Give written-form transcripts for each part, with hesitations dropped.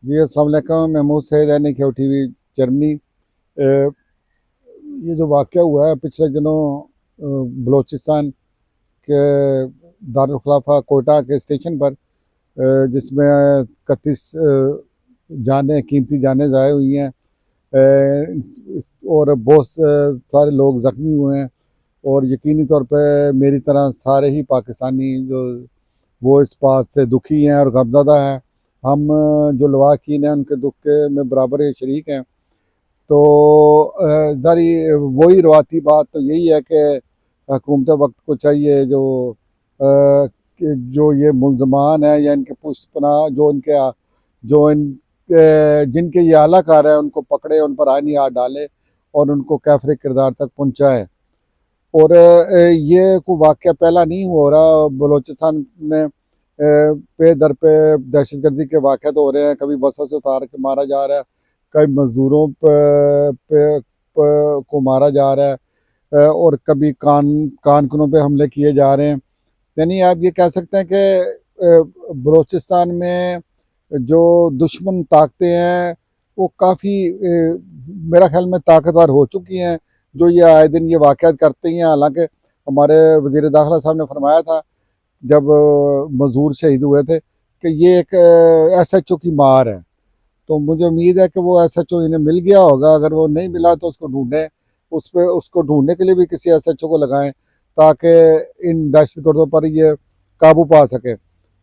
جی السلام علیکم، محمود سعید ہے کیو ٹی وی جرمنی۔ یہ جو واقعہ ہوا ہے پچھلے دنوں بلوچستان کے دارالخلافہ کوئٹہ کے اسٹیشن پر، جس میں 31 جانیں قیمتی جانیں ضائع ہوئی ہیں اور بہت سارے لوگ زخمی ہوئے ہیں، اور یقینی طور پہ میری طرح سارے ہی پاکستانی جو وہ اس بات سے دکھی ہیں اور غمزدہ ہیں۔ ہم جو لواحقین ہیں ان کے دکھ کے میں برابر شریک ہیں۔ تو ذری وہی روایتی بات تو یہی ہے کہ حکومت وقت کو چاہیے جو یہ ملزمان ہیں یا ان کے پشت پناہ جن کے یہ اعلیٰ کار ہیں ان کو پکڑے، ان پر آئینی ہاتھ ڈالے اور ان کو کیفر کردار تک پہنچائے۔ اور یہ کوئی واقعہ پہلا نہیں ہو رہا بلوچستان میں، پہ در پہ دہشت گردی کے واقعات ہو رہے ہیں۔ کبھی بسوں سے اتار کے مارا جا رہا ہے، کبھی مزدوروں کو مارا جا رہا ہے، اور کبھی کانکنوں پہ حملے کیے جا رہے ہیں۔ یعنی آپ یہ کہہ سکتے ہیں کہ بلوچستان میں جو دشمن طاقتیں ہیں وہ کافی میرا خیال میں طاقتور ہو چکی ہیں، جو یہ آئے دن یہ واقعات کرتے ہیں۔ حالانکہ ہمارے وزیر داخلہ صاحب نے فرمایا تھا جب مزدور شہید ہوئے تھے کہ یہ ایک ایس ایچ او کی مار ہے۔ تو مجھے امید ہے کہ وہ ایس ایچ او انہیں مل گیا ہوگا، اگر وہ نہیں ملا تو اس کو ڈھونڈیں، اس کو ڈھونڈنے کے لیے بھی کسی ایس ایچ او کو لگائیں تاکہ ان دہشت گردوں پر یہ قابو پا سکے۔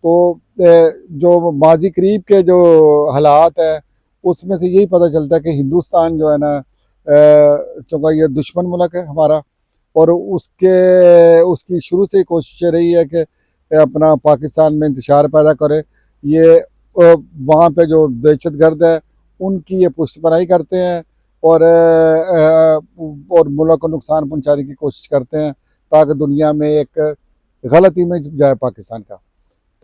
تو جو ماضی قریب کے جو حالات ہیں اس میں سے یہی پتہ چلتا ہے کہ ہندوستان جو ہے نا، چونکہ یہ دشمن ملک ہے ہمارا، اور اس کی شروع سے ہی کوشش رہی ہے کہ اپنا پاکستان میں انتشار پیدا کرے۔ یہ وہاں پہ جو دہشت گرد ہے ان کی یہ پشت پناہی کرتے ہیں اور ملک کو نقصان پہنچانے کی کوشش کرتے ہیں تاکہ دنیا میں ایک غلط امیج جائے پاکستان کا۔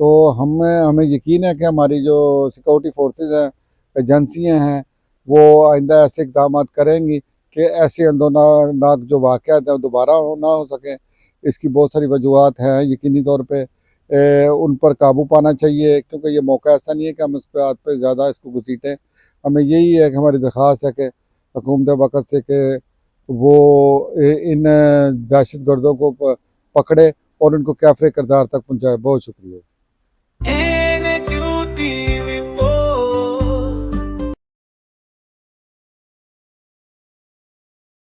تو ہمیں یقین ہے کہ ہماری جو سیکورٹی فورسز ہیں، ایجنسیاں ہیں، وہ آئندہ ایسے اقدامات کریں گی کہ ایسے اندوناک جو واقعات ہیں دوبارہ نہ ہو سکیں۔ اس کی بہت ساری وجوہات ہیں، یقینی طور پہ ان پر قابو پانا چاہیے، کیونکہ یہ موقع ایسا نہیں ہے کہ ہم اس پہ زیادہ اس کو گھسیٹیں۔ ہمیں یہی ہے کہ ہماری درخواست ہے کہ حکومت وقت سے کہ وہ ان دہشت گردوں کو پکڑے اور ان کو کیفر کردار تک پہنچائے۔ بہت شکریہ۔